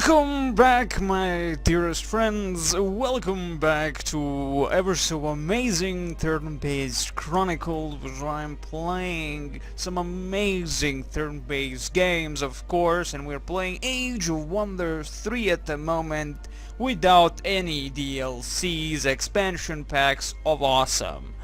Welcome back, my dearest friends. Welcome back to ever so amazing turn-based Chronicles, where I'm playing some amazing turn-based games, of course, and we're playing Age of Wonders 3 at the moment without any DLCs, expansion packs of awesome.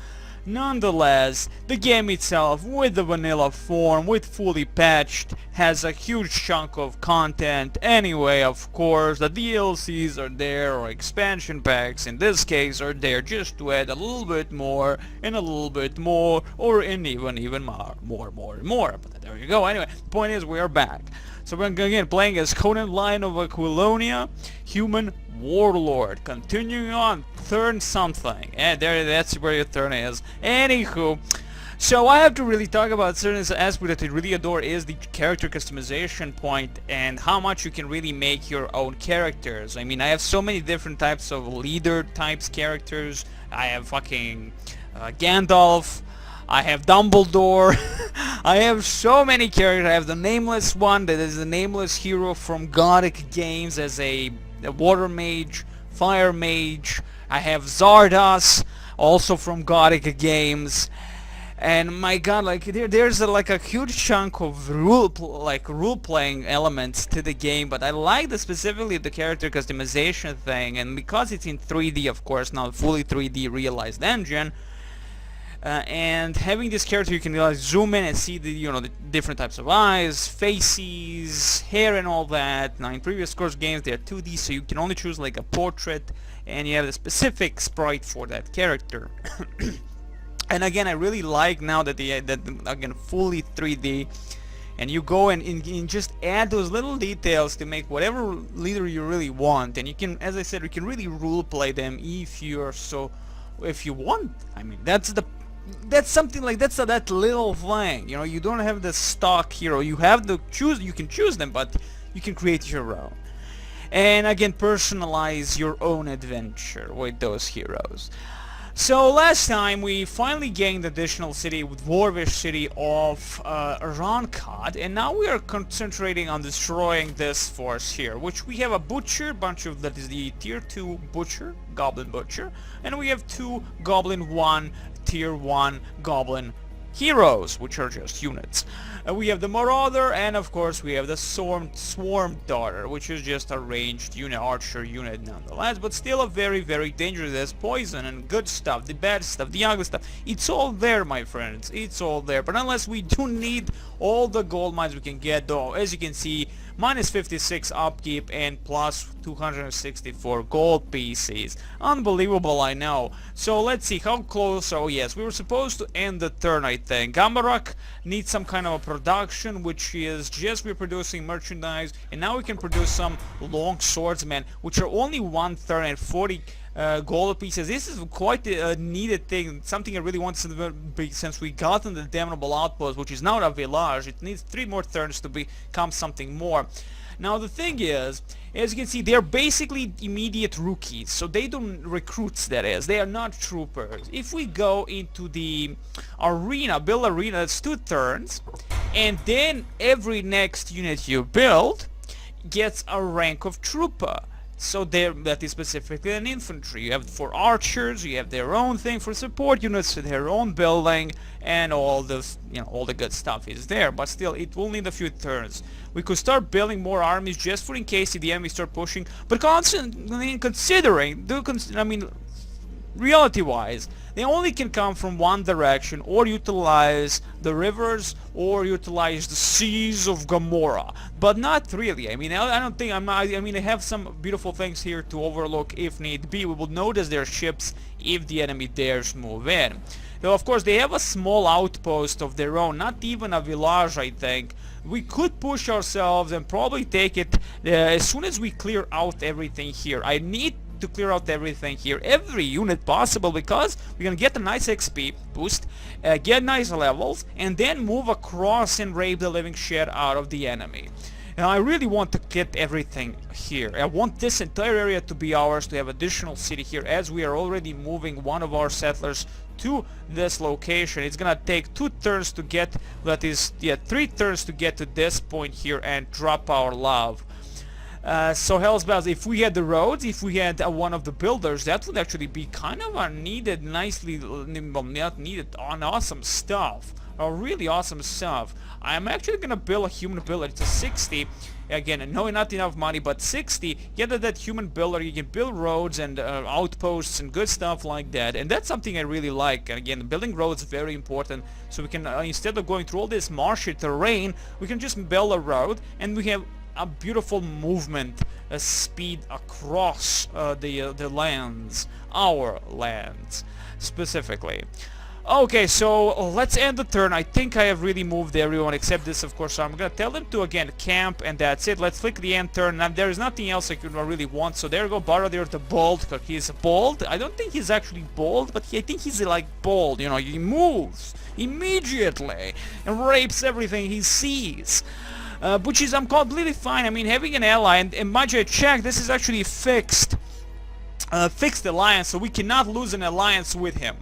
Nonetheless, the game itself, with the vanilla form, with fully patched, has a huge chunk of content. Anyway, of course, the DLCs are there, or expansion packs in this case are there just to add a little bit more, and a little bit more, or even more. But there you go. Anyway, the point is we are back. So we're again playing as Conan, Lion of Aquilonia, human Warlord. Continuing on, turn something. And that's where your turn is. Anywho, so I have to really talk about certain aspect that I really adore is the character customization point and how much you can really make your own characters. I mean, I have so many different types of leader types characters. I have fucking Gandalf. I have Dumbledore. I have so many characters. I have the nameless one that is the nameless hero from Gothic games as a water mage, fire mage. I have Zardos, also from Gothic games. And my god, like there's like a huge chunk of role-playing elements to the game, but I like specifically the character customization thing, and because it's in 3D, of course, not fully 3D realized engine. And having this character, you can zoom in and see the the different types of eyes, faces, hair, and all that. Now in previous course games they're 2D, so you can only choose like a portrait, and you have a specific sprite for that character. And again, I really like now that again fully 3D, and you go and just add those little details to make whatever leader you really want, and you can, as I said, you can really role play them if you want. I mean, that's something like that little thing. You don't have the stock hero. You have the you can choose them, but you can create your own. And again, personalize your own adventure with those heroes. So last time we finally gained additional city with Dwarvish city of Ronkad, and now we are concentrating on destroying this force here, which we have a butcher, that is the tier 2 butcher, goblin butcher, and we have 2 goblin 1 tier 1 goblin heroes, which are just units. We have the Marauder, and of course we have the Swarm Daughter, which is just a ranged unit, archer unit nonetheless, but still a very, very dangerous. There's poison and good stuff, the bad stuff, the ugly stuff. It's all there, my friends, it's all there. But unless we do need all the gold mines we can get, though, as you can see, minus 56 upkeep and plus 264 gold pieces. Unbelievable, I know. So let's see, how close? Oh yes, we were supposed to end the turn, I think. Gamarak needs some kind of a production, which is just we're producing merchandise, and now we can produce some long swordsmen, which are only 1 turn and 40 gold pieces. This is quite a needed thing, something I really want since we gotten the damnable outpost, which is now a village. It needs 3 more turns to become something more. Now the thing is, as you can see, they're basically immediate rookies, so they don't recruits, that is, they are not troopers. If we go into the arena, build arena, that's 2 turns, and then every next unit you build gets a rank of trooper. So that is specifically an infantry. You have for archers, you have their own thing for support units, their own building, and all this, all the good stuff is there. But still, it will need a few turns. We could start building more armies just for in case the enemy start pushing. But considering, I mean, reality-wise, they only can come from one direction, or utilize the rivers, or utilize the seas of Gamora. But not really. I mean, I don't think I mean, I have some beautiful things here to overlook if need be. We will notice their ships if the enemy dares move in. Though, of course, they have a small outpost of their own, not even a village, I think. We could push ourselves and probably take it as soon as we clear out everything here. I need to clear out everything here, every unit possible, because we're gonna get a nice XP boost, get nice levels, and then move across and rape the living shit out of the enemy. Now I really want to get everything here. I want this entire area to be ours, to have additional city here, as we are already moving one of our settlers to this location. It's gonna take 2 turns to get, that is, 3 turns to get to this point here and drop our love. So hell's bells, if we had the roads, if we had one of the builders, that would actually be kind of a needed, nicely, well, not needed, awesome stuff. Really awesome stuff. I'm actually gonna build a human builder. It's a 60. Again, no, not enough money, but 60. Get that human builder, you can build roads and outposts and good stuff like that. And that's something I really like. And again, building roads is very important. So we can, instead of going through all this marshy terrain, we can just build a road and we have a beautiful movement speed across the lands, our lands specifically. Okay, so let's end the turn. I think I have really moved everyone except this, of course. So I'm gonna tell them to again camp, and that's it. Let's click the end turn. Now there is nothing else I could really want. So there you go, Barra the bold, because he's bold. I don't think he's actually bold, but I think he's like bold. You know, he moves immediately and rapes everything he sees. Which is, I'm completely fine. I mean, having an ally, and mind you, I checked, this is actually fixed alliance, so we cannot lose an alliance with him.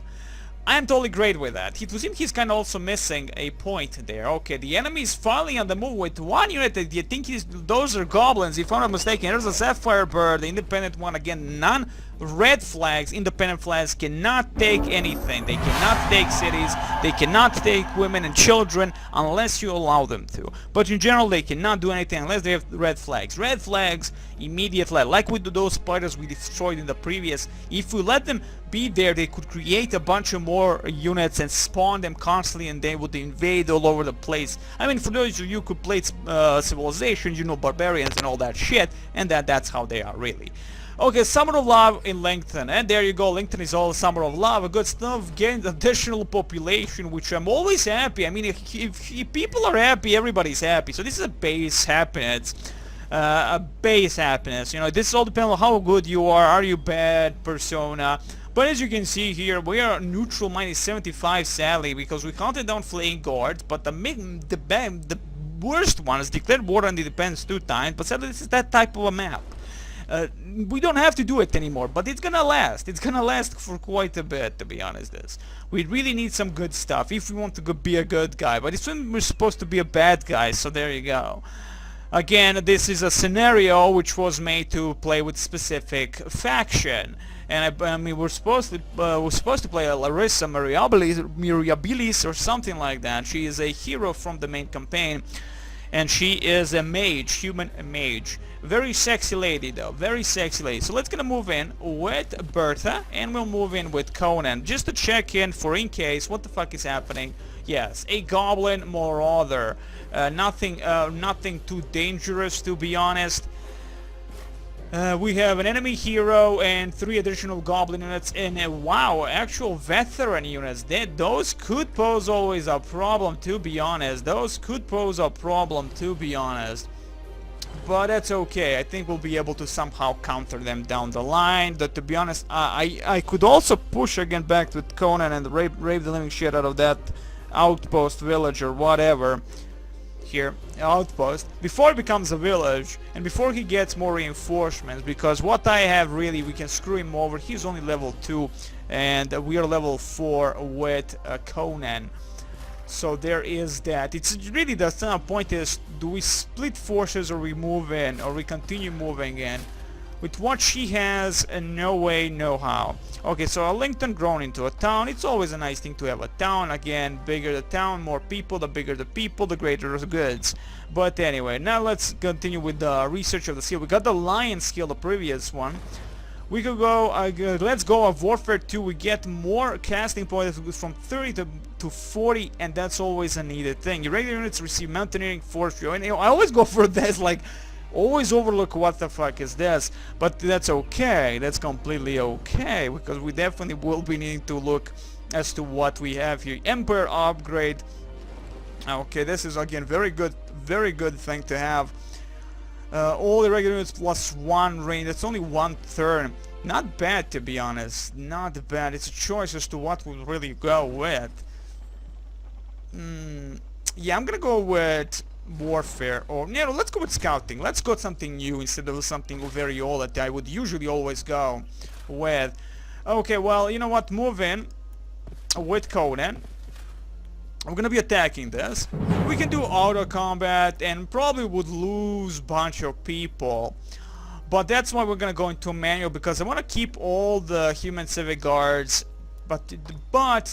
I am totally great with that. To him, he's kind of also missing a point there. Okay, the enemy is finally on the move with one unit. I think those are goblins, if I'm not mistaken. There's a Sapphire Bird, the independent one. Again, none red flags, independent flags cannot take anything. They cannot take cities. They cannot take women and children unless you allow them to. But in general, they cannot do anything unless they have red flags. Red flags immediately, like with those spiders we destroyed in the previous. If we let them be there, they could create a bunch of more units and spawn them constantly, and they would invade all over the place. I mean, for those of you who played Civilizations, you know, barbarians and all that shit, and that's how they are really. Okay, Summer of Love in Langton, and there you go. Langton is all Summer of Love, good stuff. Gained additional population, which I'm always happy. I mean, if people are happy, everybody's happy. So this is a base happiness. A base happiness. You know, this all depends on how good you are you bad persona. But as you can see here, we are neutral minus 75 sadly, because we counted down flaying guards, but the worst one is declared war on the independence 2 times, but sadly this is that type of a map. We don't have to do it anymore, but it's gonna last. It's gonna last for quite a bit, to be honest. We really need some good stuff if we want to be a good guy, but it's when we're supposed to be a bad guy, so there you go. Again, this is a scenario which was made to play with specific faction. And I mean, we're supposed to play a Larissa Mirabilis or something like that. She is a hero from the main campaign, and she is a mage, human mage. Very sexy lady though, very sexy lady. So let's gonna move in with Berte, and we'll move in with Conan, just to check in for in case what the fuck is happening. Yes, a goblin marauder. Nothing too dangerous, to be honest. We have an enemy hero and 3 additional goblin units, and wow, actual veteran units. Those could pose always a problem, to be honest. Those could pose a problem, to be honest. But that's okay. I think we'll be able to somehow counter them down the line. But to be honest, I could also push again back with Conan and rape the living shit out of that outpost village or whatever. Here, outpost, before it becomes a village and before he gets more reinforcements, because what I have really, we can screw him over. He's only level 2 and we are level 4 with Conan. So there is that. It's really the point is, do we split forces or we move in or we continue moving in? With what she has, no way, no how. Okay, so Lincoln grown into a town. It's always a nice thing to have a town. Again, bigger the town, more people. The bigger the people, the greater the goods. But anyway, now let's continue with the research of the skill. We got the lion skill, the previous one. We could go, let's go of Warfare 2. We get more casting points from 30 to 40, and that's always a needed thing. Your regular units receive mountaineering force. And I always go for this, like, always overlook what the fuck is this, but that's okay. That's completely okay, because we definitely will be needing to look as to what we have here. Empire upgrade. Okay, this is again very good thing to have. All the regular units plus 1 range. That's only 1 turn. Not bad, to be honest. Not bad. It's a choice as to what we'll really go with. Yeah, I'm gonna go with warfare, or yeah, let's go with scouting. Let's go with something new instead of something very old that I would usually always go with. Okay, well, you know what, move in with Conan. we're gonna be attacking this. We can do auto combat and probably would lose bunch of people. But that's why we're gonna go into manual, because I want to keep all the human civic guards. But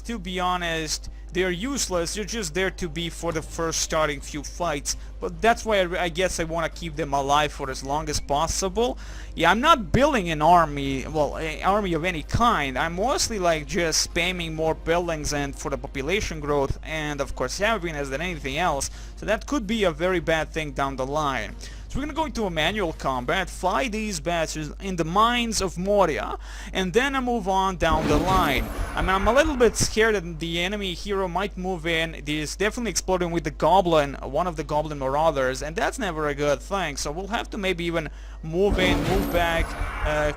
to be honest, they're useless. They're just there to be for the first starting few fights. But that's why I guess I want to keep them alive for as long as possible. Yeah, I'm not building an army, well, an army of any kind. I'm mostly like just spamming more buildings and for the population growth, and of course happiness than anything else. So that could be a very bad thing down the line. So we're gonna go into a manual combat, fight these bastards in the mines of Moria, and then I move on down the line. I mean, I'm a little bit scared that the enemy hero might move in. He's definitely exploding with the goblin, one of the goblin marauders, and that's never a good thing. So we'll have to maybe even move in, move back,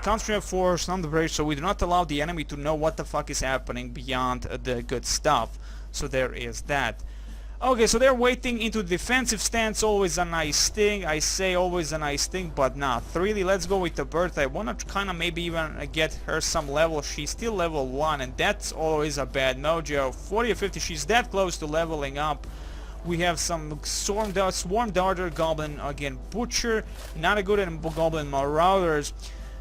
concentrate force on the bridge, so we do not allow the enemy to know what the fuck is happening beyond the good stuff. So there is that. Okay, so they're waiting into the defensive stance, always a nice thing. I say always a nice thing, but not really. Let's go with the Berte. I want to kind of maybe even get her some level. She's still level 1, and that's always a bad mojo. 40 or 50, she's that close to leveling up. We have some Swarm Darter, Goblin, again, Butcher, not a good at Goblin Marauders.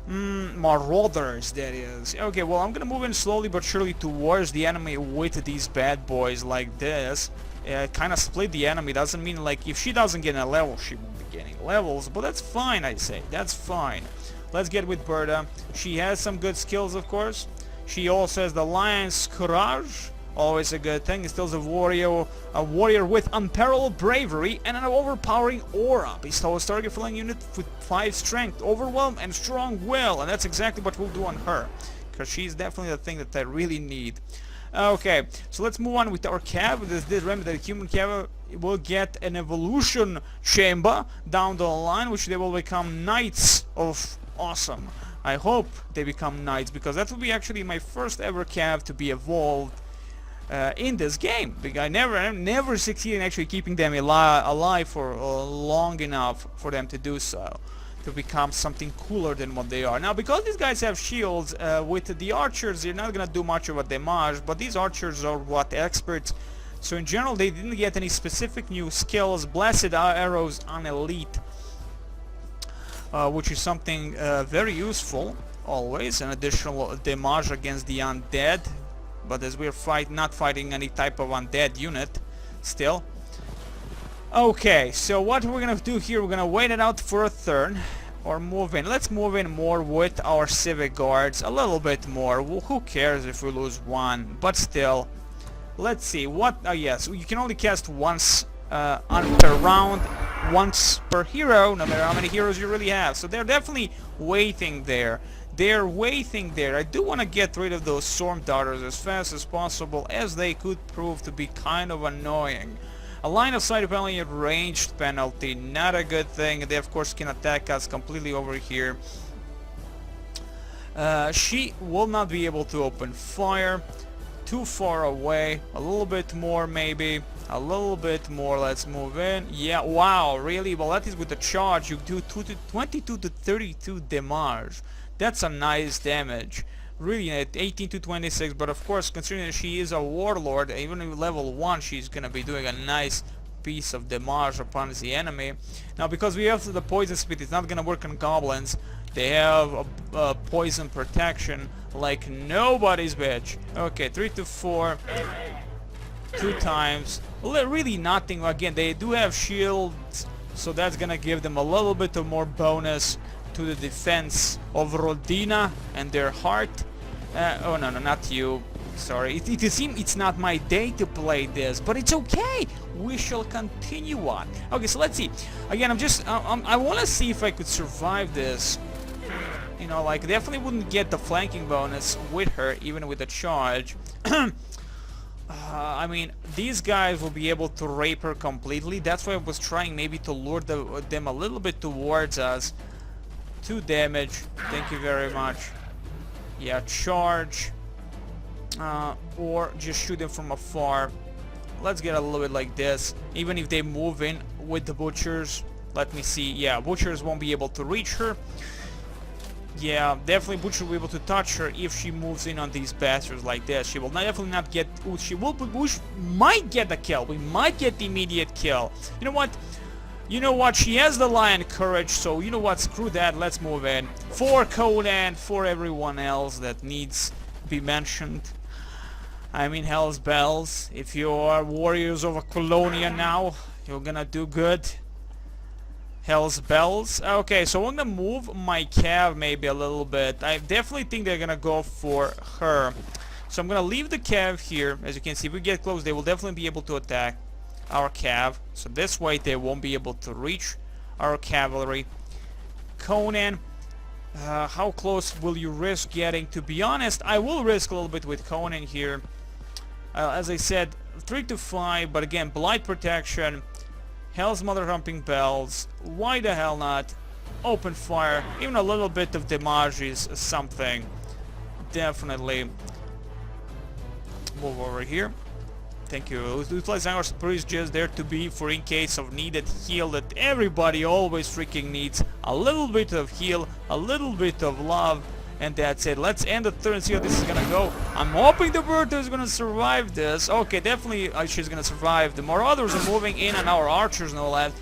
Marauders, that is. Okay, well, I'm gonna move in slowly but surely towards the enemy with these bad boys like this. Kind of split the enemy. Doesn't mean like if she doesn't get a level, she won't be getting levels, but that's fine, I say. That's fine. Let's get with Berte. She has some good skills, of course. She also has the Lion's Courage, always a good thing. Still a warrior with unparalleled bravery and an overpowering aura. Bestows target filling unit with 5 strength, overwhelm, and strong will, and that's exactly what we'll do on her, because she's definitely the thing that I really need. Okay, so let's move on with our cav. Remember that human cav will get an evolution chamber down the line, which they will become knights of awesome. I hope they become knights, because that will be actually my first ever cav to be evolved in this game. I never succeeded in actually keeping them alive for long enough for them to do so, to become something cooler than what they are. Now, because these guys have shields, with the archers, they're not gonna do much of a damage, but these archers are what, experts. So in general, they didn't get any specific new skills. Blasted arrows on elite, which is something very useful, always. An additional damage against the undead, but as we're not fighting any type of undead unit, still. Okay, so what we're gonna do here, we're gonna wait it out for a turn, or move in. Let's move in more with our civic guards, a little bit more. Well, who cares if we lose one, but still. Let's see, what, yes, you can only cast once per round, once per hero, no matter how many heroes you really have. So they're definitely waiting there. They're waiting there. I do want to get rid of those Storm Darters as fast as possible, as they could prove to be kind of annoying. A line of sight penalty, ranged penalty, not a good thing. They of course can attack us completely over here. She will not be able to open fire. Too far away. A little bit more maybe. A little bit more. Let's move in. Yeah, wow, really? Well, that is with the charge. You do 22 to 32 damage. That's a nice damage. Really, at 18 to 26, but of course, considering that she is a warlord, even at level 1, she's gonna be doing a nice piece of damage upon the enemy. Now, because we have the poison spit, it's not gonna work on goblins. They have a poison protection like nobody's bitch. Okay, 3 to 4, 2 times. Really nothing. Again, they do have shields, so that's gonna give them a little bit of more bonus to the defense of Rodina and their heart. Oh no, not you. Sorry, it seems it's not my day to play this, but it's okay. We shall continue on. Okay, so let's see. Again, I want to see if I could survive this. You know, like, definitely wouldn't get the flanking bonus with her, even with the charge. I mean, these guys will be able to rape her completely. That's why I was trying maybe to lure them a little bit towards us. 2 damage, thank you very much. Yeah, charge. Or just shoot them from afar. Let's get a little bit like this. Even if they move in with the butchers. Let me see. Yeah, butchers won't be able to reach her. Yeah, definitely Butcher will be able to touch her if she moves in on these bastards like this. She will definitely not get... Ooh, she will... Bush might get the kill. We might get the immediate kill. You know what? You know what? She has the lion courage, so you know what? Screw that. Let's move in. For Conan, for everyone else that needs to be mentioned. I mean, hell's bells. If you are warriors of Aquilonia now, you're gonna do good. Hell's bells. Okay, so I'm gonna move my cav maybe a little bit. I definitely think they're gonna go for her. So I'm gonna leave the cav here. As you can see, if we get close, they will definitely be able to attack our cav. So this way they won't be able to reach our cavalry. Conan, how close will you risk getting? To be honest, I will risk a little bit with Conan here. As I said, 3 to 5, but again, blight protection. Hell's Mother Humping Bells, why the hell not? Open fire, even a little bit of damage is something. Definitely. Move over here. Thank you. Utilize our support is just there to be for in case of needed heal that everybody always freaking needs. A little bit of heal, a little bit of love, and that's it. Let's end the turn and see how this is gonna go. I'm hoping the Berte is gonna survive this. Okay, definitely she's gonna survive. The Marauders are moving in on our archers, no less.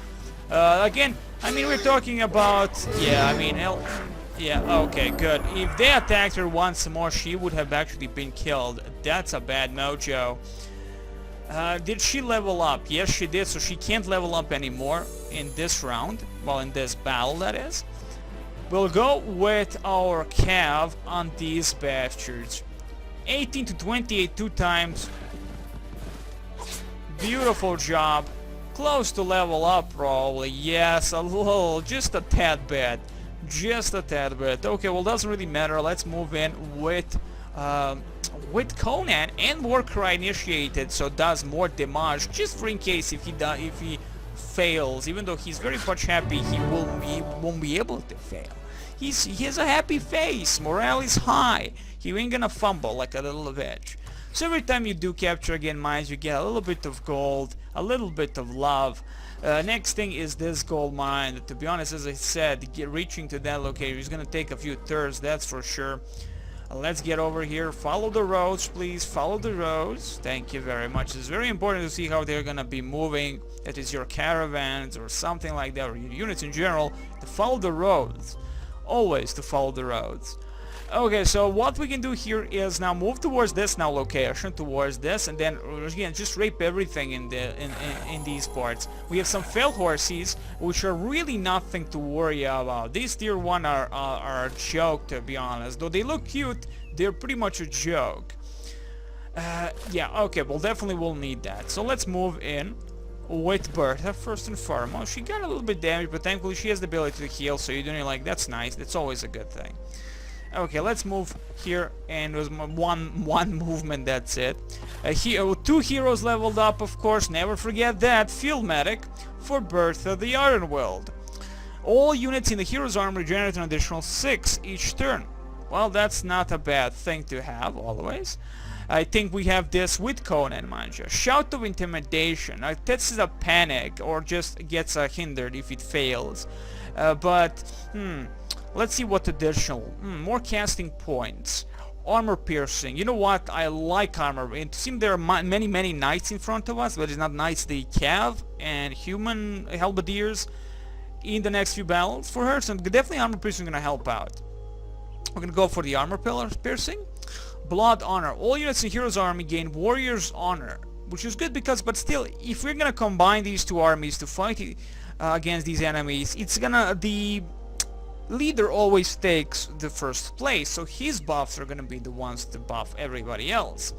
Again, I mean, we're talking about... Yeah, I mean... Yeah, okay, good. If they attacked her once more, she would have actually been killed. That's a bad mojo. Did she level up? Yes, she did, so she can't level up anymore in this round. Well, in this battle, that is. We'll go with our cav on these bastards. 18 to 28 2 times. Beautiful job. Close to level up, probably. Yes, a little, just a tad bit. Just a tad bit. Okay, well, doesn't really matter. Let's move in with Conan, and Warcry initiated, so does more damage, just for in case if he fails. Even though he's very much happy, he won't be able to fail. He has a happy face, morale is high. He ain't gonna fumble like a little bitch. So every time you do capture again mines, you get a little bit of gold, a little bit of love. Next thing is this gold mine. To be honest, as I said, reaching to that location is gonna take a few turns, that's for sure. Let's get over here. Follow the roads, please. Follow the roads. Thank you very much. It's very important to see how they're gonna be moving. That is your caravans or something like that, or your units in general. To follow the roads. Always to follow the roads. Okay, so what we can do here is now move towards this now location, towards this, and then again just rape everything in these parts. We have some fail horses, which are really nothing to worry about. These tier 1 are a joke, to be honest. Though they look cute, they're pretty much a joke. Yeah, okay, well definitely we'll need that. So let's move in with Berte first and foremost. She got a little bit damaged, but thankfully she has the ability to heal, so you're doing it like, that's nice. That's always a good thing. Okay, let's move here, and there's one movement, that's it. 2 heroes leveled up, of course, never forget that. Field Medic for Berte the Ironworld. All units in the hero's arm regenerate an additional 6 each turn. Well, that's not a bad thing to have, always. I think we have this with Conan, mind you. Shout of Intimidation. This is a panic, or just gets hindered if it fails. Let's see what additional. More casting points. Armor piercing. You know what? I like armor. It seems there are many knights in front of us, but it's not knights, the cav and human halberdiers in the next few battles for her. So definitely armor piercing is going to help out. We're going to go for the armor piercing. Blood honor. All units in hero's army gain warrior's honor, which is good because, but still, if we're going to combine these two armies to fight against these enemies, it's gonna, the leader always takes the first place, so his buffs are gonna be the ones to buff everybody else.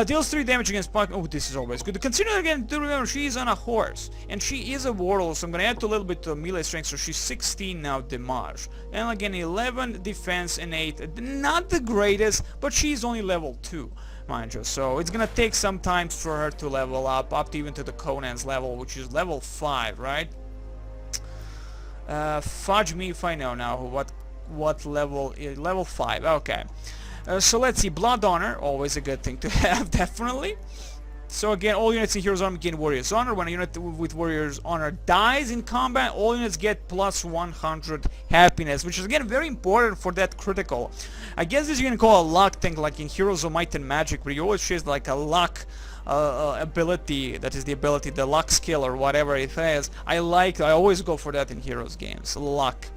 Deals 3 damage against Pact. Oh, this is always good. Consider again to remember she is on a horse, and she is a warlord, so I'm gonna add a little bit of melee strength, so she's 16 now damage. And again 11 defense and 8. Not the greatest, but she's only level 2, mind you. So it's gonna take some time for her to level up to even to the Conan's level, which is level 5, right? Fudge me if I know now what level is. Level 5, okay. So let's see, blood honor, always a good thing to have, definitely. So again, all units in Hero's Army gain Warrior's Honor. When a unit with Warrior's Honor dies in combat, all units get plus 100 happiness, which is again very important for that critical. I guess this you can call a luck thing, like in Heroes of Might and Magic, where you always choose like a luck ability, that is the ability, the luck skill or whatever it is. I always go for that in Heroes games, luck.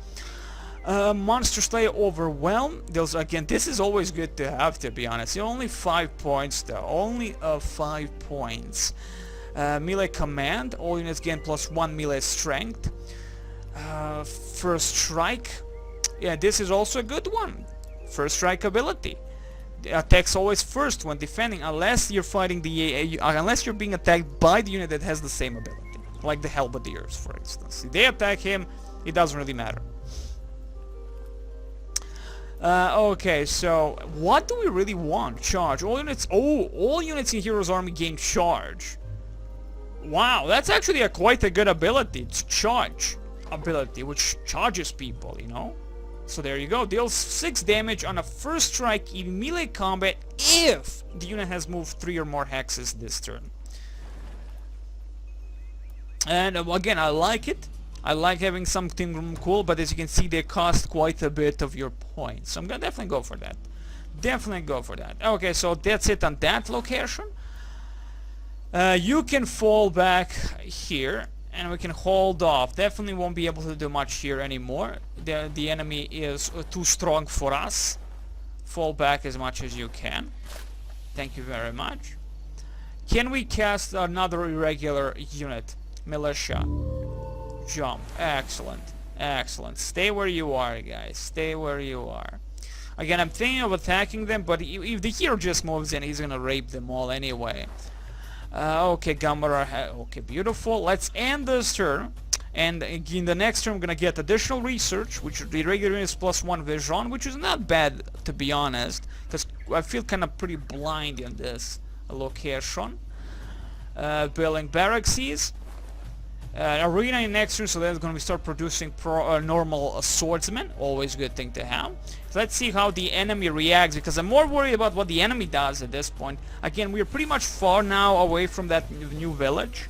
Monster Slayer Overwhelm. Again, this is always good to have, to be honest. Only 5 points though, only 5 points. Melee Command, all units gain plus 1 melee strength. First Strike, yeah, this is also a good one. First Strike ability. The attacks always first when defending, unless you're fighting unless you're being attacked by the unit that has the same ability, like the Halberdiers, for instance. If they attack him, it doesn't really matter. Okay, so what do we really want? Charge. All units. Oh, all units in Hero's Army gain charge. Wow, that's actually quite a good ability. It's charge ability, which charges people, you know. So there you go. Deals 6 damage on a first strike in melee combat if the unit has moved 3 or more hexes this turn. And again, I like it. I like having something cool, but as you can see, they cost quite a bit of your points. So I'm gonna definitely go for that. Definitely go for that. Okay, so that's it on that location. You can fall back here, and we can hold off. Definitely won't be able to do much here anymore. The enemy is too strong for us. Fall back as much as you can. Thank you very much. Can we cast another irregular unit? Militia. Jump. Excellent. Excellent. Stay where you are, guys. Stay where you are. Again, I'm thinking of attacking them, but if the hero just moves in, he's gonna rape them all anyway. Okay, Gamera. Okay, beautiful. Let's end this turn. And in the next turn, I'm gonna get additional research, which the regular is plus 1 vision, which is not bad, to be honest, because I feel kind of pretty blind in this location. Building barracks. Arena in next turn, so that's going to start producing normal swordsmen. Always good thing to have. So let's see how the enemy reacts, because I'm more worried about what the enemy does at this point. Again, we're pretty much far now away from that new village,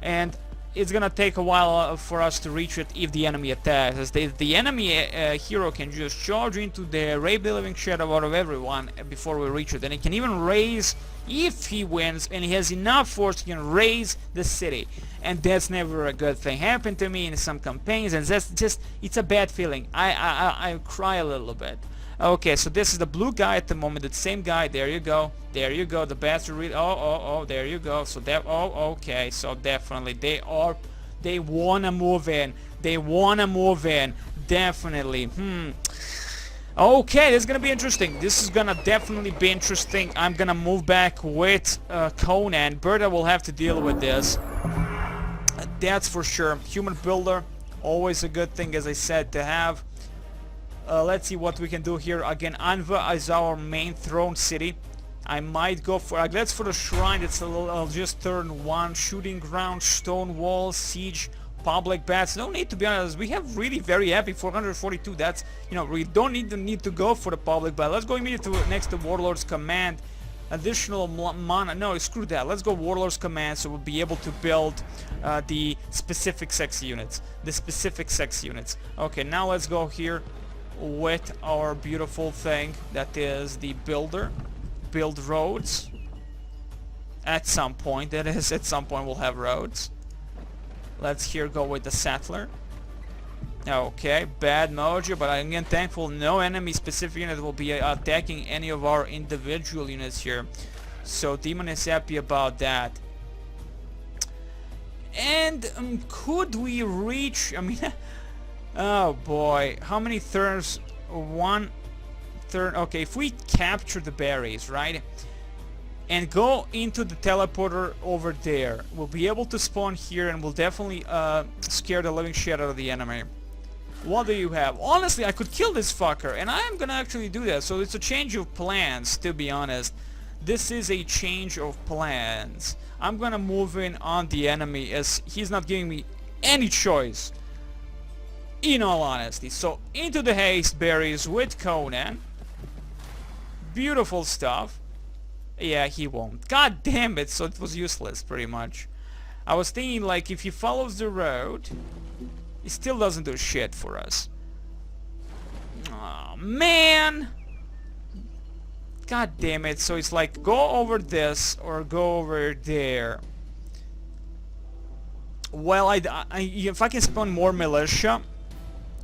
and it's gonna take a while for us to reach it if the enemy attacks. As the enemy hero can just charge into the rape the living shadow out of everyone before we reach it, and he can even raise, if he wins and he has enough force, he can raise the city, and that's never a good thing. Happened to me in some campaigns, and that's just, it's a bad feeling. I cry a little bit. Okay, so this is the blue guy at the moment, the same guy. There you go. There you go. The bastard really. Oh, there you go. So that. Oh, okay. So definitely they wanna move in. They wanna move in. Definitely. Okay, this is gonna be interesting. This is gonna definitely be interesting. I'm gonna move back with Conan. Berte will have to deal with this. That's for sure. Human builder, always a good thing, as I said, to have. Let's see what we can do here. Again, Anva is our main throne city. I might go for, let's for the shrine. It's a little, I'll just turn 1. Shooting ground, stone wall, siege, public baths. No need, to be honest. We have really very happy 442. That's, you know, we don't need to go for the public bath. Let's go immediately next to Warlord's command. Additional mana. No, screw that. Let's go Warlord's command, so we'll be able to build the specific sex units. Okay, now let's go here with our beautiful thing that is the builder. Build roads. At some point, that is, at some point we'll have roads. Let's here go with the settler. Okay, bad mojo, but I'm again thankful no enemy specific unit will be attacking any of our individual units here. So Demon is happy about that. And could we reach, I mean, oh boy, how many turns? 1 turn. Okay, if we capture the berries, right, and go into the teleporter over there, we'll be able to spawn here, and we'll definitely scare the living shit out of the enemy. What do you have? Honestly, I could kill this fucker, and I am gonna actually do that. So it's a change of plans, to be honest. This is a change of plans. I'm gonna move in on the enemy, as he's not giving me any choice, in all honesty. So into the haste berries with Conan. Beautiful stuff. Yeah, he won't. God damn it, so it was useless, pretty much. I was thinking, like, if he follows the road, he still doesn't do shit for us. Oh, man! God damn it, so it's like, go over this, or go over there. Well, if I can spawn more militia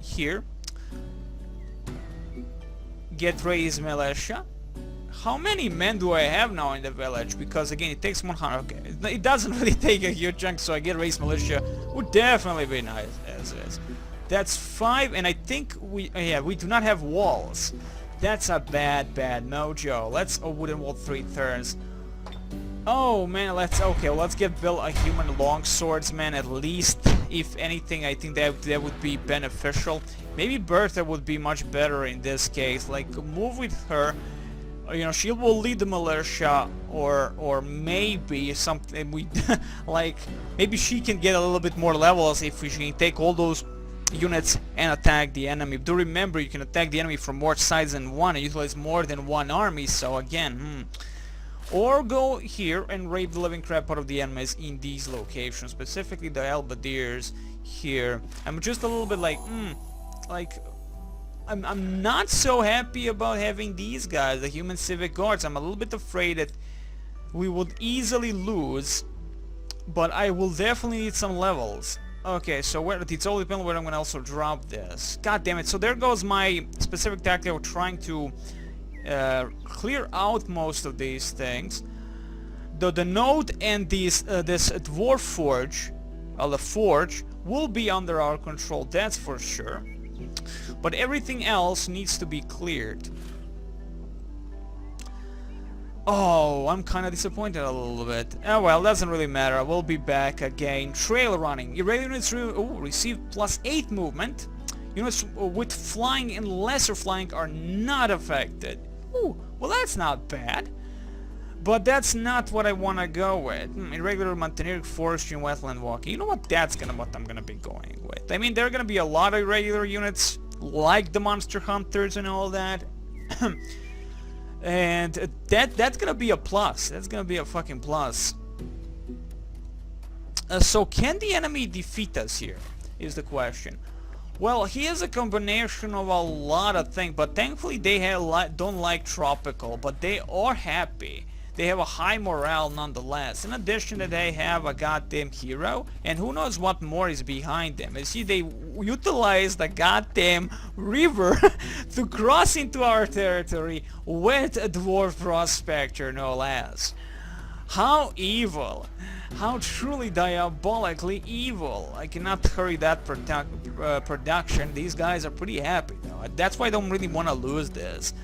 here, get raised militia. How many men do I have now in the village? Because again, it takes 100. Okay, it doesn't really take a huge chunk, so I get raised militia would definitely be nice as is. That's 5, and I think we do not have walls. That's a bad mojo. Let's wooden wall 3 turns. Oh man, let's get built a human longswordsman at least. If anything, I think that would be beneficial. Maybe Berte would be much better in this case. Like, move with her. You know, she will lead the militia, or maybe something we like. Maybe she can get a little bit more levels if she can take all those units and attack the enemy. Do remember, you can attack the enemy from more sides than one and utilize more than one army. So again, or go here and rape the living crap out of the enemies in these locations, specifically the Halberdiers here. I'm just a little bit like, I'm not so happy about having these guys, the human civic guards. I'm a little bit afraid that we would easily lose, but I will definitely need some levels. Okay, so it's all depending on where I'm gonna also drop this. God damn it! So there goes my specific tactic of trying to clear out most of these things. Though the node and this dwarf forge, the forge, will be under our control. That's for sure. But everything else needs to be cleared. Oh, I'm kind of disappointed a little bit. Oh well, doesn't really matter. I will be back again. Trail running. Irregular units receive +8 movement. Units with flying and lesser flying are not affected. Ooh, well that's not bad. But that's not what I want to go with. Irregular mountaineering, forestry, and wetland walking. You know what? That's what I'm gonna be going with. I mean, there are gonna be a lot of irregular units, like the monster hunters and all that. And that's gonna be a plus. That's gonna be a fucking plus. So can the enemy defeat us here? Is the question. Well, he is a combination of a lot of things, but thankfully they don't like tropical, but they are happy. They have a high morale nonetheless. In addition, that they have a goddamn hero, and who knows what more is behind them. You see, they utilize the goddamn river to cross into our territory with a dwarf prospector, no less. How evil! How truly diabolically evil! I cannot hurry that production. These guys are pretty happy, though. That's why I don't really want to lose this.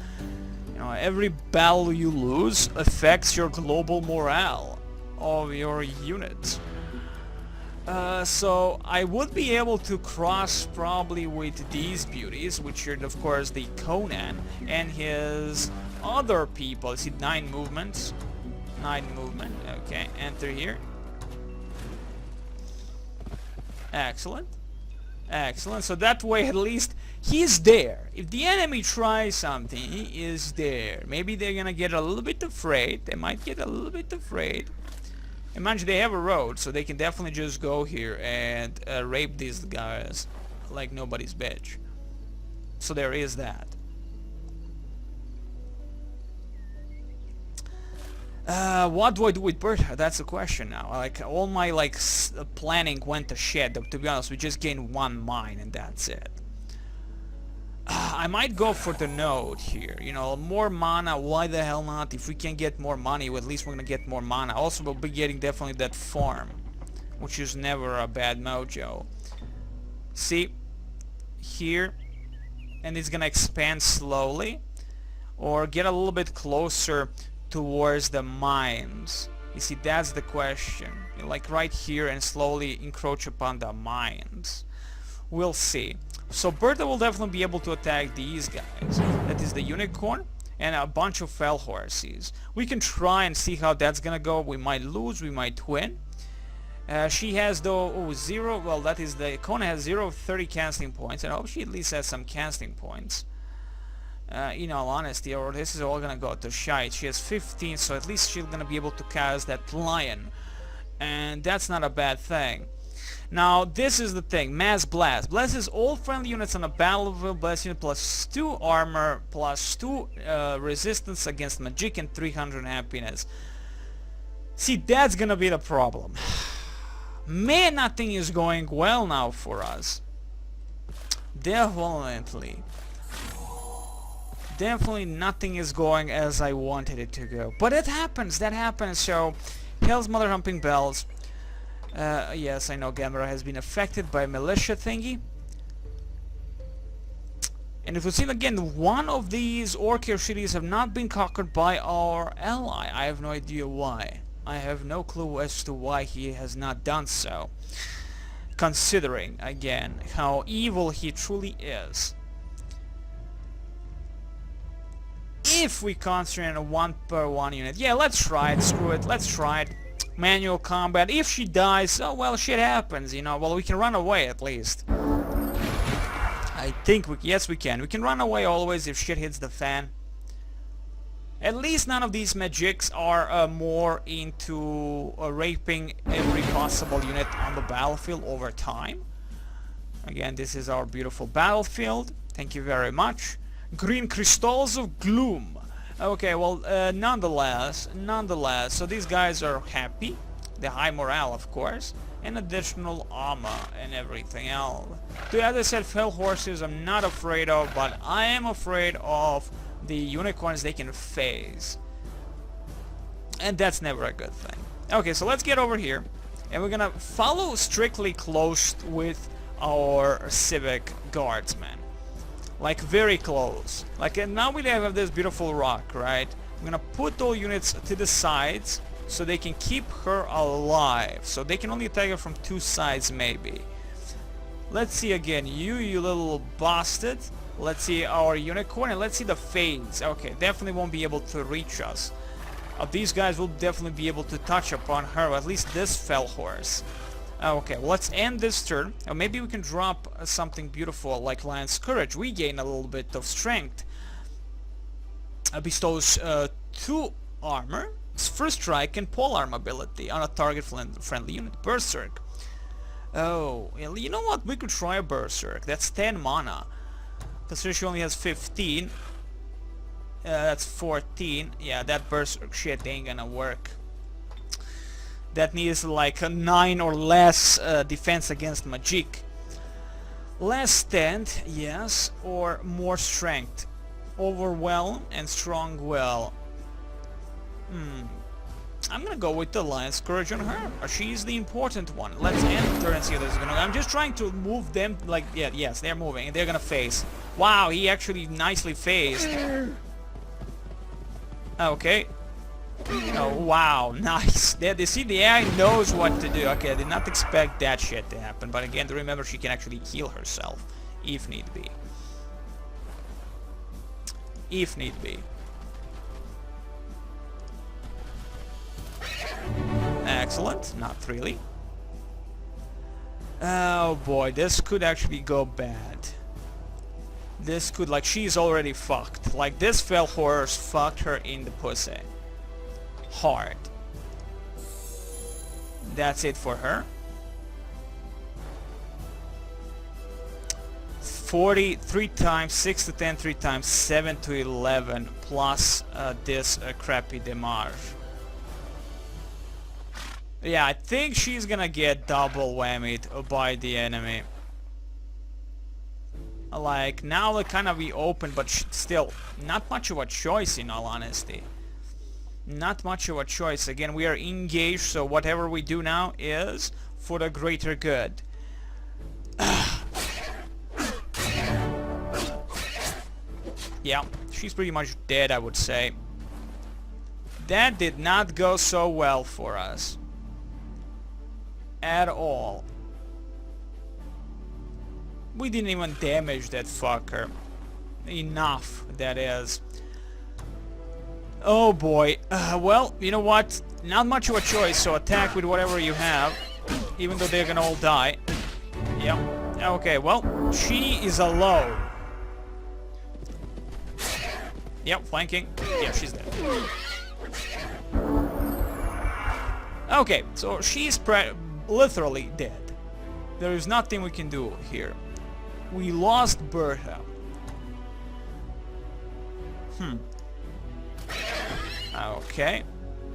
You know, every battle you lose affects your global morale of your units. So I would be able to cross probably with these beauties, which are of course the Conan and his other people. I see 9 movements. 9 movement. Okay, enter here. Excellent. Excellent. So that way at least he's there. If the enemy tries something, he is there. Maybe they're gonna get a little bit afraid. They might get a little bit afraid. Imagine they have a road, so they can definitely just go here and rape these guys like nobody's bitch. So there is that. What do I do with Berte? That's the question now. Like, all my planning went to shit. To be honest, we just gained 1 mine and that's it. I might go for the node here. You know, more mana, why the hell not? If we can get more money, well, at least we're gonna get more mana. Also, we'll be getting definitely that farm, which is never a bad mojo. See? Here. And it's gonna expand slowly. Or get a little bit closer towards the mines. You see, that's the question. Like right here and slowly encroach upon the mines. We'll see. So Berte will definitely be able to attack these guys. That is the unicorn and a bunch of fell horses. We can try and see how that's gonna go. We might lose, we might win. She has though 0, well that is the Conan has 0 of 30 casting points, and I hope she at least has some casting points. in all honesty, or this is all gonna go to shite. She has 15, so at least she's gonna be able to cast that lion. And that's not a bad thing. Now, this is the thing. Mass Blast. Blasts all friendly units on a battlefield. Blast unit plus 2 armor, plus 2 resistance against magic, and 300 happiness. See, that's gonna be the problem. Man, nothing is going well now for us. Definitely nothing is going as I wanted it to go. But that happens, so... Hell's Mother Humping Bells. Yes, I know Gamera has been affected by a militia thingy. And if we see again, one of these Orcish cities have not been conquered by our ally. I have no idea why. I have no clue as to why he has not done so. Considering, again, how evil he truly is. If we concentrate on a 1-per-1 unit. Yeah, let's try it, screw it, let's try it. Manual combat. If she dies, oh well, shit happens, you know. Well, we can run away at least. I think yes we can. We can run away always if shit hits the fan. At least none of these magics are more into raping every possible unit on the battlefield over time. Again, this is our beautiful battlefield. Thank you very much. Green Crystals of Gloom. Okay, well, nonetheless, so these guys are happy. The high morale, of course, and additional armor and everything else. As I said, Fell Horses I'm not afraid of, but I am afraid of the unicorns they can phase. And that's never a good thing. Okay, so let's get over here, and we're gonna follow strictly close with our civic guardsmen. Like very close. Like, and now we have this beautiful rock, right? I'm gonna put all units to the sides so they can keep her alive. So they can only attack her from 2 sides maybe. Let's see again, you little bastard. Let's see our unicorn, and let's see the phase. Okay, definitely won't be able to reach us. These guys will definitely be able to touch upon her, or at least this Fell Horse. Okay, well, let's end this turn. Or maybe we can drop something beautiful like Lion's Courage. We gain a little bit of strength. Bestows 2 armor, first strike, and polearm ability on a target friendly unit. Berserk. Oh, you know what? We could try a Berserk. That's 10 mana. Considering she only has 15. That's 14. Yeah, that Berserk shit ain't gonna work. That needs like a 9 or less defense against magic. Less stand, yes, or more strength. Overwhelm and strong will. I'm gonna go with the Lion's Courage on her. She's the important one. Let's end the turn and see how this is gonna go. I'm just trying to move them like, yeah, yes, they're moving and they're gonna phase. Wow, he actually nicely phased. Okay. Oh, wow, nice. You see, the AI knows what to do. Okay, I did not expect that shit to happen. But again, remember, she can actually heal herself, if need be. If need be. Excellent. Not really. Oh boy, this could actually go bad. This could, like, she's already fucked. Like, this Fell Horse fucked her in the pussy. Hard. That's it for her. 40 3 times, 6 to 10 3 times, 7 to 11 plus this crappy damage. Yeah, I think she's gonna get double whammied by the enemy. Like, now they kind of be open, but still not much of a choice in all honesty. Not much of a choice. Again, we are engaged, so whatever we do now is for the greater good. Yeah, she's pretty much dead, I would say. That did not go so well for us. At all. We didn't even damage that fucker. Enough, that is. Oh boy. Well, you know what? Not much of a choice, so attack with whatever you have. Even though they're gonna all die. Yep. Okay, well, she is alone. Yep, flanking. Yeah, she's dead. Okay, so she's literally dead. There is nothing we can do here. We lost Berte. Okay.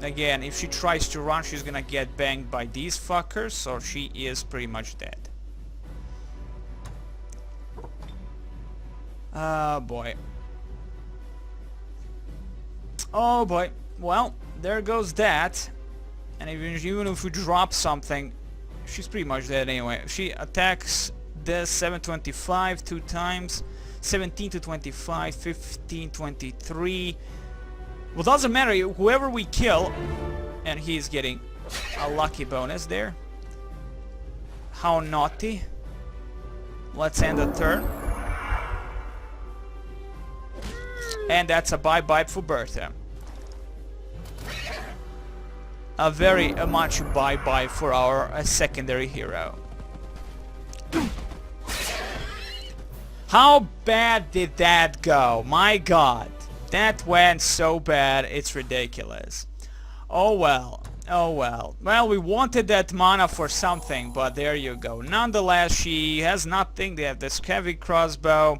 Again, if she tries to run, she's gonna get banged by these fuckers, so she is pretty much dead. Oh boy. Oh boy. Well, there goes that. And even if we drop something, she's pretty much dead anyway. She attacks this 725 2 times, 17 to 25, 15, 23. Well, doesn't matter, whoever we kill, and he's getting a lucky bonus there. How naughty. Let's end the turn. And that's a bye-bye for Berte. A very much bye-bye for our secondary hero. How bad did that go? My god. That went so bad, it's ridiculous. Oh well. Oh well. Well, we wanted that mana for something, but there you go. Nonetheless, she has nothing. They have this heavy crossbow.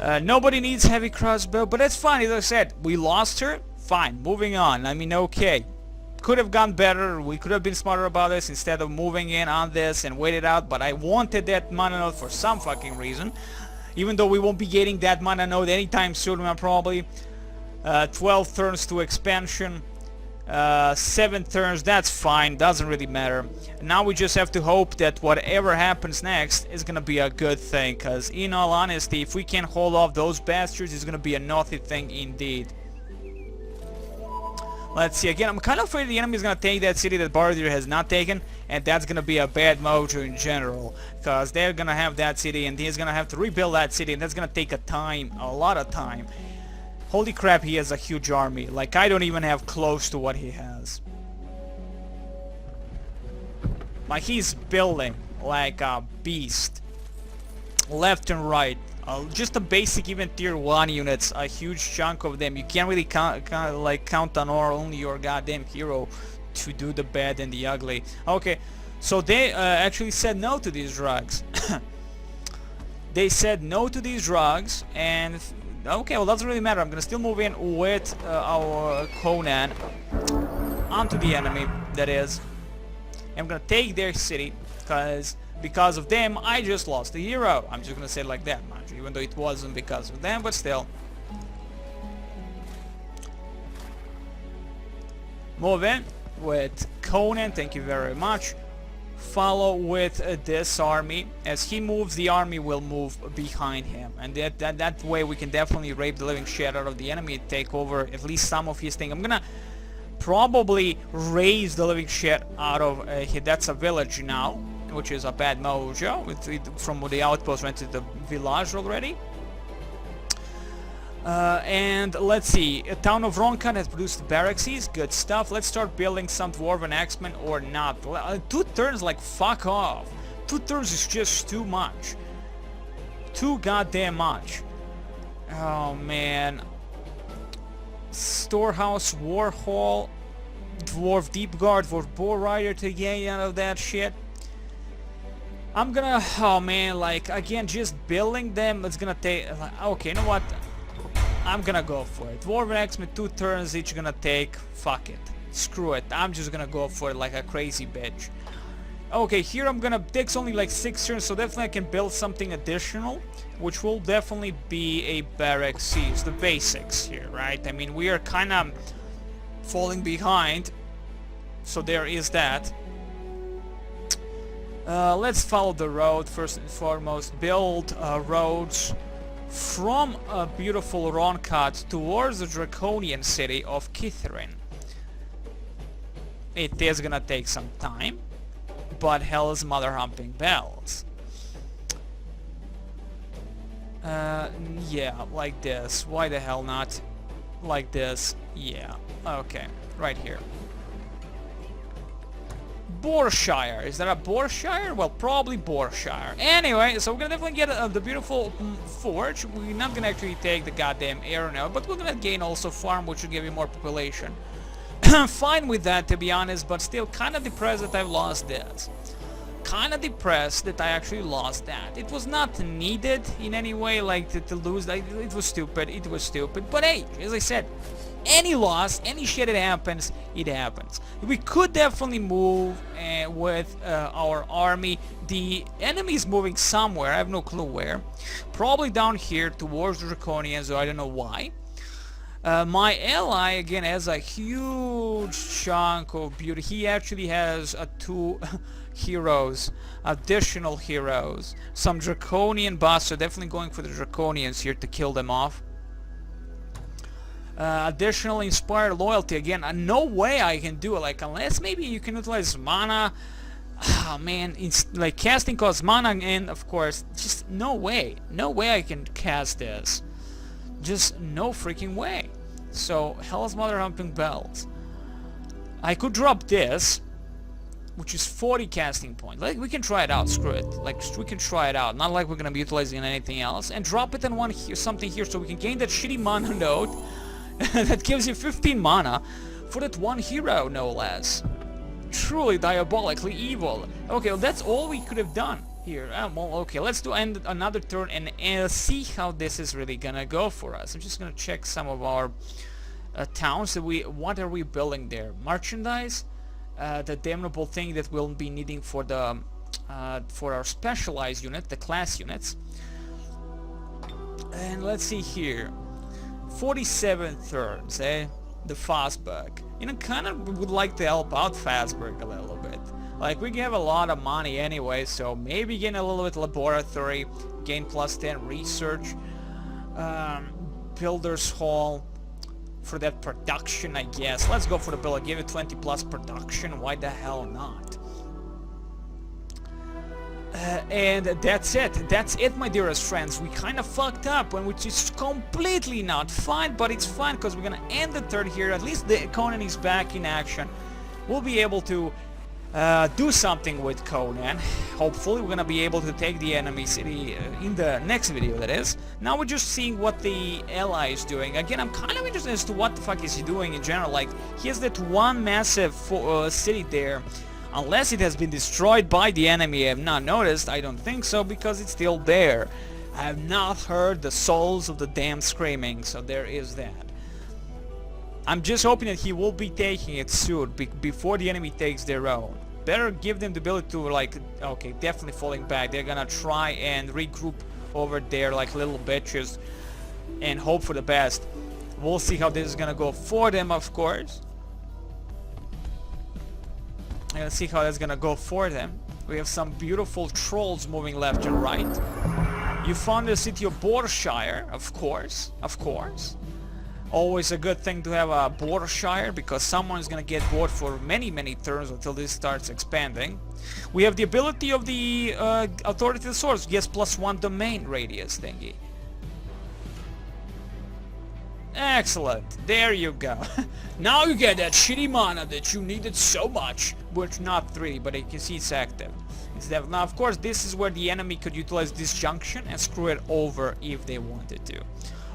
Nobody needs heavy crossbow, but it's fine. As I said, we lost her. Fine, moving on. I mean, okay. Could have gone better. We could have been smarter about this instead of moving in on this and wait it out. But I wanted that mana node for some fucking reason. Even though we won't be getting that mana node anytime soon, probably. 12 turns to expansion. 7 turns, that's fine. Doesn't really matter. Now we just have to hope that whatever happens next is gonna be a good thing. Because in all honesty, if we can hold off those bastards, it's gonna be a naughty thing indeed. Let's see, again, I'm kind of afraid the enemy is going to take that city that Berte has not taken, and that's going to be a bad mojo in general, because they're going to have that city, and he's going to have to rebuild that city, and that's going to take a lot of time. Holy crap, he has a huge army. Like, I don't even have close to what he has. Like, he's building like a beast. Left and right. Just a basic even tier 1 units, a huge chunk of them. You can't really count on only your goddamn hero to do the bad and the ugly. Okay, so they actually said no to these drugs. They said no to these drugs, and okay, well, doesn't really matter. I'm gonna still move in with our Conan onto the enemy, that is. I'm gonna take their city, because of them, I just lost a hero. I'm just gonna say it like that, mind you, even though it wasn't because of them, but still. Move in with Conan, thank you very much. Follow with this army. As he moves, the army will move behind him. And that way we can definitely rape the living shit out of the enemy and take over at least some of his thing. I'm gonna probably raise the living shit out of that's a village now, which is a bad mojo. From the outpost went to the village already. And let's see, a town of Ronkan has produced barracks. Good stuff. Let's start building some dwarven axemen or not. 2 turns, like, fuck off. 2 turns is just too much. Too goddamn much. Oh man. Storehouse, War Hall, Dwarf Deep Guard, Dwarf Boar Rider to get out of that shit. I'm gonna, oh man, like, again, just building them, it's gonna take, okay, you know what? I'm gonna go for it. Dwarven Axemen, 2 turns each gonna take, fuck it. Screw it, I'm just gonna go for it like a crazy bitch. Okay, here I'm gonna, takes only like 6 turns, so definitely I can build something additional, which will definitely be a barrack siege, the basics here, right? I mean, we are kinda falling behind, so there is that. Let's follow the road first and foremost. Build roads from a beautiful Ronkat towards the draconian city of Kitharin. It is gonna take some time, but hell's mother humping bells. Yeah, like this. Why the hell not? Like this. Yeah. Okay, right here. Borshire. Is that a Borshire? Well, probably Borshire. Anyway, so we're gonna definitely get the beautiful forge. We're not gonna actually take the goddamn air now, but we're gonna gain also farm, which will give you more population. Fine with that, to be honest, but still kind of depressed that I've lost this. Kind of depressed that I actually lost that. It was not needed in any way, like to lose. Like, it was stupid. It was stupid. But hey, as I said, any loss, any shit that happens, it happens. We could definitely move with our army. The enemy is moving somewhere. I have no clue where. Probably down here towards the Draconians, so I don't know why. My ally again has a huge chunk of beauty. He actually has 2 heroes, additional heroes. Some Draconian boss, so definitely going for the Draconians here to kill them off. Additional inspired loyalty again. No way I can do it, like, unless maybe you can utilize mana. Ah, man, it's like casting costs mana, and of course just no way I can cast this. Just no freaking way. So Hell's Mother Humping Bells. I could drop this, which is 40 casting point. Like, we can try it out, screw it. Like, we can try it out. Not like we're gonna be utilizing anything else. And drop it in one here, something here, so we can gain that shitty mana node that gives you 15 mana for that one hero, no less. Truly diabolically evil. Okay, well, that's all we could have done here. Well, okay, let's do another turn and see how this is really gonna go for us. I'm just gonna check some of our towns. What are we building there? Merchandise, the damnable thing that we'll be needing for the for our specialized unit, the class units. And let's see here, 47 turns, eh? The Fazberg. You know, kind of would like to help out Fazberg a little bit. Like, we have a lot of money anyway, so maybe gain a little bit laboratory, gain +10 research, Builder's Hall for that production, I guess. Let's go for the builder, give it 20 plus production, why the hell not? And that's it, my dearest friends. We kind of fucked up, which is completely not fine, but it's fine because we're gonna end the turn here. At least the Conan is back in action. We'll be able to do something with Conan. Hopefully we're gonna be able to take the enemy city in the next video, that is. Now we're just seeing what the ally is doing. Again, I'm kind of interested as to what the fuck is he doing in general. Like, he has that one massive city there. Unless it has been destroyed by the enemy, I have not noticed. I don't think so, because it's still there. I have not heard the souls of the damn screaming, so there is that. I'm just hoping that he will be taking it soon, before the enemy takes their own. Better give them the ability to, like, okay, definitely falling back. They're gonna try and regroup over there like little bitches and hope for the best. We'll see how this is gonna go for them, of course. Let's see how that's gonna go for them. We have some beautiful trolls moving left and right. You found the city of Borshire, of course. Always a good thing to have a Borshire, because someone's gonna get bored for many turns until this starts expanding. We have the ability of the Authority of the Swords, yes, +1 domain radius thingy. Excellent, there you go. Now you get that shitty mana that you needed so much, which not 3, but you can see it's active. Now, of course, this is where the enemy could utilize disjunction and screw it over if they wanted to.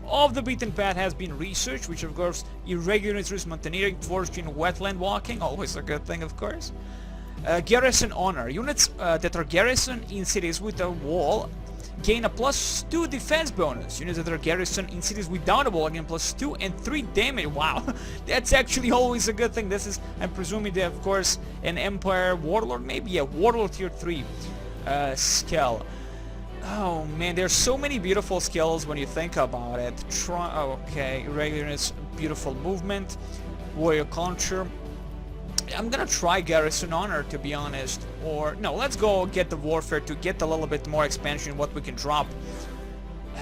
Off the beaten path has been researched, which of course irregular units, mountaineering, forestry, and wetland walking, always a good thing, of course. Garrison honor. Units that are garrisoned in cities with a wall gain a +2 defense bonus. Units that are garrisoned in cities without a wall gain +2 and 3 damage. Wow, that's actually always a good thing. This is, I'm presuming, that, of course, an Empire Warlord, maybe a Warlord tier 3 skill. Oh man, there's so many beautiful skills when you think about it. Okay, irregularness, beautiful movement, warrior culture. I'm gonna try Garrison Honor, to be honest, or no, let's go get the Warfare to get a little bit more expansion, what we can drop.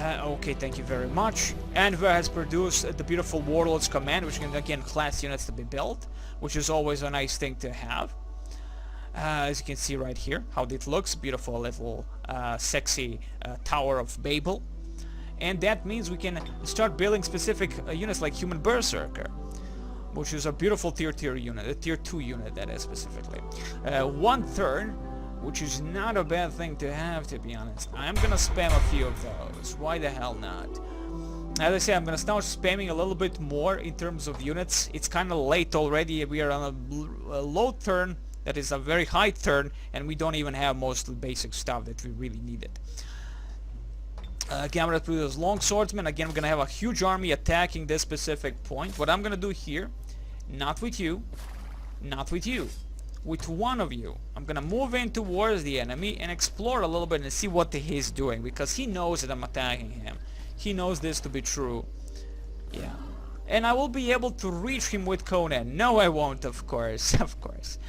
Okay, thank you very much. Anvil has produced the beautiful Warlord's Command, which can, again, class units to be built, which is always a nice thing to have. As you can see right here, how it looks, beautiful little sexy Tower of Babel. And that means we can start building specific units like Human Berserker. which is a beautiful tier unit, a tier 2 unit that is specifically. 1/3, which is not a bad thing to have, to be honest. I'm gonna spam a few of those. Why the hell not? As I say, I'm gonna start spamming a little bit more in terms of units. It's kind of late already. We are on a low turn, that is a very high turn, and we don't even have most of the basic stuff that we really needed. Again, I'm gonna put those long swordsmen. Again, we're gonna have a huge army attacking this specific point. What I'm gonna do here, not with you, not with you, with one of you, I'm gonna move in towards the enemy and explore a little bit and see what he's doing, because he knows that I'm attacking him. He knows this to be true. Yeah. And I will be able to reach him with Conan. No, I won't, of course. Of course.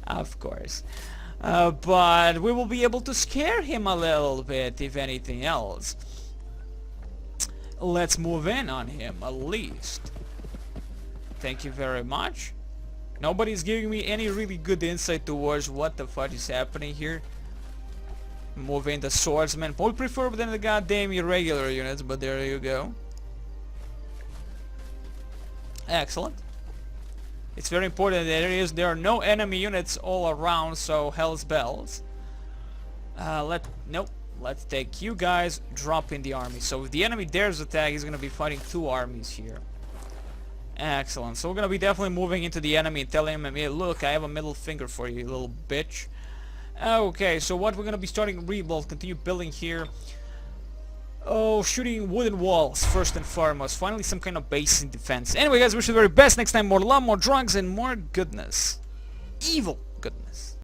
Of course. But we will be able to scare him a little bit, if anything else. Let's move in on him, at least. Thank you very much. Nobody's giving me any really good insight towards what the fuck is happening here. Move in the swordsman. Would prefer than the goddamn irregular units, but there you go. Excellent. It's very important that there are no enemy units all around, so hell's bells. Nope. Let's take you guys, drop in the army. So if the enemy dares attack, he's gonna be fighting 2 armies here. Excellent. So we're gonna be definitely moving into the enemy and telling him, hey, look, I have a middle finger for you, you little bitch. Okay, so what we're gonna be starting rebuild, continue building here. Oh, shooting wooden walls first and foremost. Finally some kind of base in defense. Anyway guys, wish you the very best. Next time more love, more drugs, and more goodness. Evil goodness.